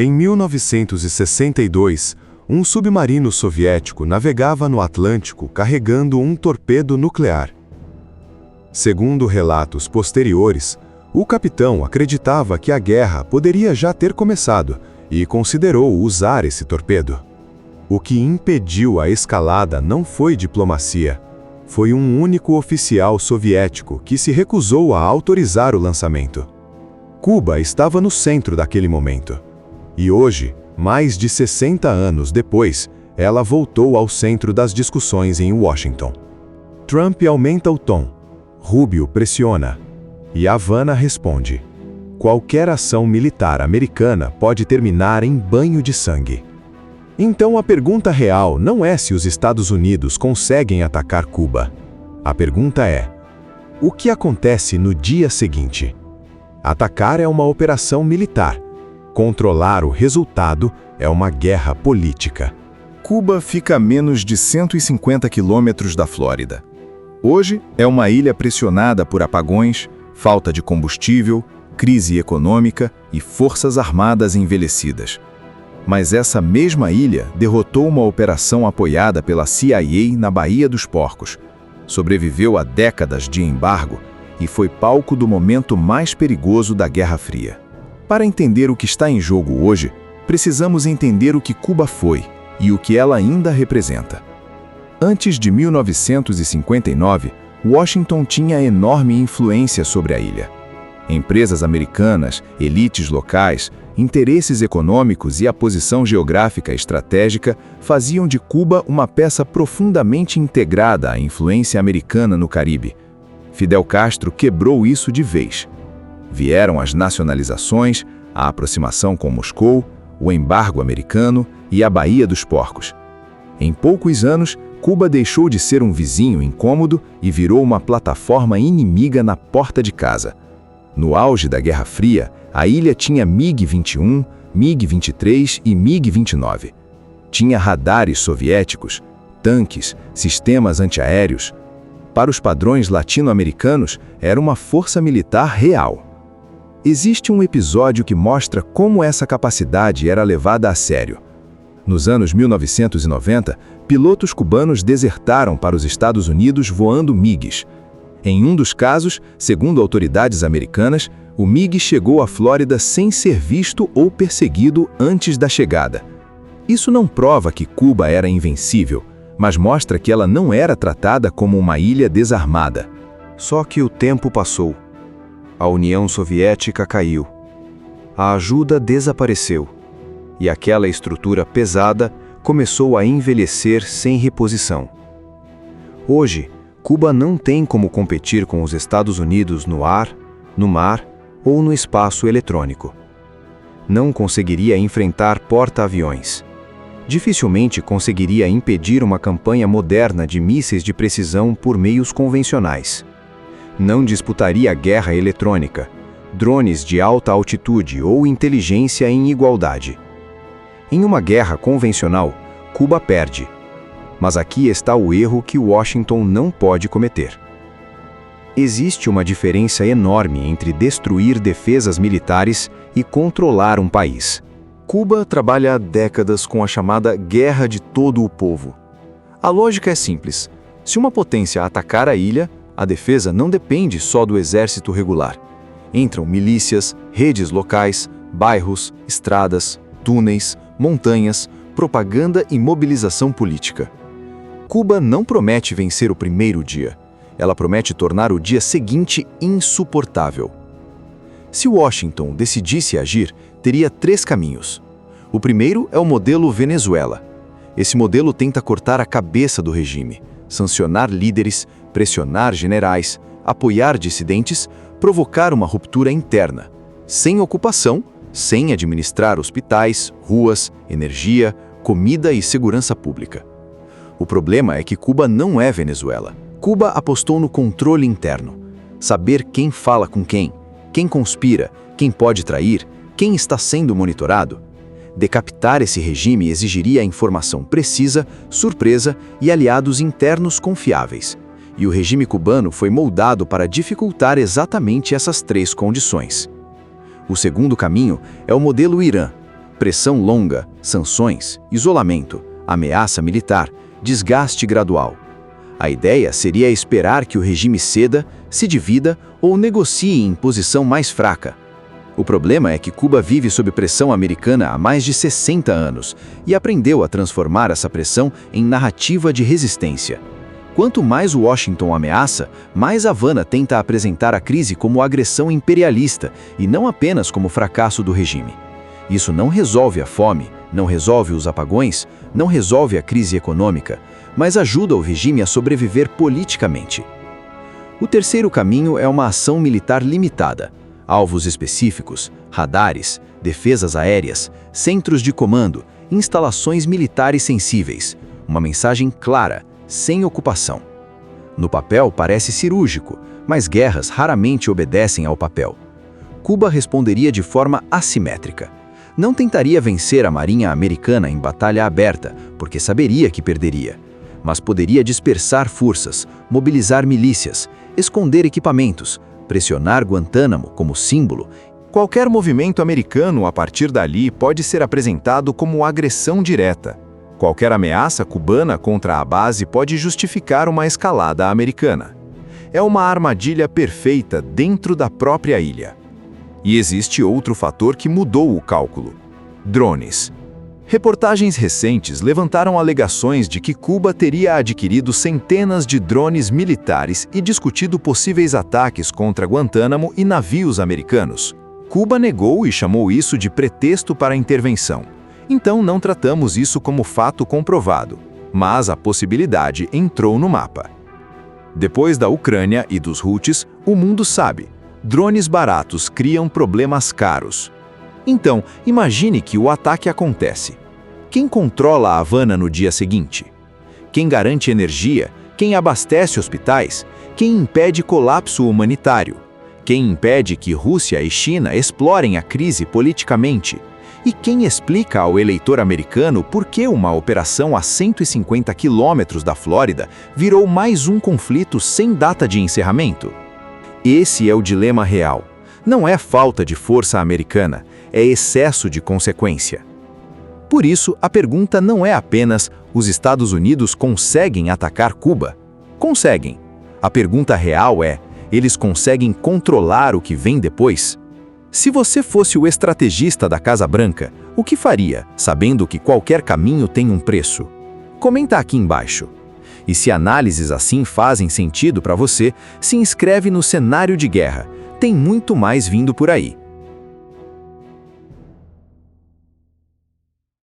Em 1962, um submarino soviético navegava no Atlântico carregando um torpedo nuclear. Segundo relatos posteriores, o capitão acreditava que a guerra poderia já ter começado e considerou usar esse torpedo. O que impediu a escalada não foi diplomacia. Foi um único oficial soviético que se recusou a autorizar o lançamento. Cuba estava no centro daquele momento. E hoje, mais de 60 anos depois, ela voltou ao centro das discussões em Washington. Trump aumenta o tom, Rubio pressiona, e Havana responde: qualquer ação militar americana pode terminar em banho de sangue. Então a pergunta real não é se os Estados Unidos conseguem atacar Cuba. A pergunta é: o que acontece no dia seguinte? Atacar é uma operação militar. Controlar o resultado é uma guerra política. Cuba fica a menos de 150 quilômetros da Flórida. Hoje é uma ilha pressionada por apagões, falta de combustível, crise econômica e forças armadas envelhecidas. Mas essa mesma ilha derrotou uma operação apoiada pela CIA na Baía dos Porcos, sobreviveu a décadas de embargo e foi palco do momento mais perigoso da Guerra Fria. Para entender o que está em jogo hoje, precisamos entender o que Cuba foi e o que ela ainda representa. Antes de 1959, Washington tinha enorme influência sobre a ilha. Empresas americanas, elites locais, interesses econômicos e a posição geográfica estratégica faziam de Cuba uma peça profundamente integrada à influência americana no Caribe. Fidel Castro quebrou isso de vez. Vieram as nacionalizações, a aproximação com Moscou, o embargo americano e a Baía dos Porcos. Em poucos anos, Cuba deixou de ser um vizinho incômodo e virou uma plataforma inimiga na porta de casa. No auge da Guerra Fria, a ilha tinha MiG-21, MiG-23 e MiG-29. Tinha radares soviéticos, tanques, sistemas antiaéreos. Para os padrões latino-americanos, era uma força militar real. Existe um episódio que mostra como essa capacidade era levada a sério. Nos anos 1990, pilotos cubanos desertaram para os Estados Unidos voando MiGs. Em um dos casos, segundo autoridades americanas, o MiG chegou à Flórida sem ser visto ou perseguido antes da chegada. Isso não prova que Cuba era invencível, mas mostra que ela não era tratada como uma ilha desarmada. Só que o tempo passou. A União Soviética caiu. A ajuda desapareceu. E aquela estrutura pesada começou a envelhecer sem reposição. Hoje, Cuba não tem como competir com os Estados Unidos no ar, no mar ou no espaço eletrônico. Não conseguiria enfrentar porta-aviões. Dificilmente conseguiria impedir uma campanha moderna de mísseis de precisão por meios convencionais. Não disputaria guerra eletrônica, drones de alta altitude ou inteligência em igualdade. Em uma guerra convencional, Cuba perde. Mas aqui está o erro que Washington não pode cometer. Existe uma diferença enorme entre destruir defesas militares e controlar um país. Cuba trabalha há décadas com a chamada Guerra de Todo o Povo. A lógica é simples. Se uma potência atacar a ilha, a defesa não depende só do exército regular. Entram milícias, redes locais, bairros, estradas, túneis, montanhas, propaganda e mobilização política. Cuba não promete vencer o primeiro dia. Ela promete tornar o dia seguinte insuportável. Se Washington decidisse agir, teria 3 caminhos. O primeiro é o modelo Venezuela. Esse modelo tenta cortar a cabeça do regime, sancionar líderes, pressionar generais, apoiar dissidentes, provocar uma ruptura interna, sem ocupação, sem administrar hospitais, ruas, energia, comida e segurança pública. O problema é que Cuba não é Venezuela. Cuba apostou no controle interno. Saber quem fala com quem conspira, quem pode trair, quem está sendo monitorado. Decapitar esse regime exigiria informação precisa, surpresa e aliados internos confiáveis. E o regime cubano foi moldado para dificultar exatamente essas 3 condições. O segundo caminho é o modelo Irã. Pressão longa, sanções, isolamento, ameaça militar, desgaste gradual. A ideia seria esperar que o regime ceda, se divida ou negocie em posição mais fraca. O problema é que Cuba vive sob pressão americana há mais de 60 anos e aprendeu a transformar essa pressão em narrativa de resistência. Quanto mais Washington ameaça, mais Havana tenta apresentar a crise como agressão imperialista e não apenas como fracasso do regime. Isso não resolve a fome, não resolve os apagões, não resolve a crise econômica, mas ajuda o regime a sobreviver politicamente. O terceiro caminho é uma ação militar limitada. Alvos específicos, radares, defesas aéreas, centros de comando, instalações militares sensíveis. Uma mensagem clara, sem ocupação. No papel parece cirúrgico, mas guerras raramente obedecem ao papel. Cuba responderia de forma assimétrica. Não tentaria vencer a Marinha Americana em batalha aberta, porque saberia que perderia. Mas poderia dispersar forças, mobilizar milícias, esconder equipamentos, pressionar Guantánamo como símbolo. Qualquer movimento americano a partir dali pode ser apresentado como agressão direta. Qualquer ameaça cubana contra a base pode justificar uma escalada americana. É uma armadilha perfeita dentro da própria ilha. E existe outro fator que mudou o cálculo: drones. Reportagens recentes levantaram alegações de que Cuba teria adquirido centenas de drones militares e discutido possíveis ataques contra Guantánamo e navios americanos. Cuba negou e chamou isso de pretexto para a intervenção. Então não tratamos isso como fato comprovado, mas a possibilidade entrou no mapa. Depois da Ucrânia e dos Houthis, o mundo sabe: drones baratos criam problemas caros. Então, imagine que o ataque acontece. Quem controla a Havana no dia seguinte? Quem garante energia? Quem abastece hospitais? Quem impede colapso humanitário? Quem impede que Rússia e China explorem a crise politicamente? E quem explica ao eleitor americano por que uma operação a 150 quilômetros da Flórida virou mais um conflito sem data de encerramento? Esse é o dilema real. Não é falta de força americana, é excesso de consequência. Por isso, a pergunta não é apenas: os Estados Unidos conseguem atacar Cuba? Conseguem. A pergunta real é: eles conseguem controlar o que vem depois? Se você fosse o estrategista da Casa Branca, o que faria, sabendo que qualquer caminho tem um preço? Comenta aqui embaixo. E se análises assim fazem sentido para você, se inscreve no Cenário de Guerra. Tem muito mais vindo por aí.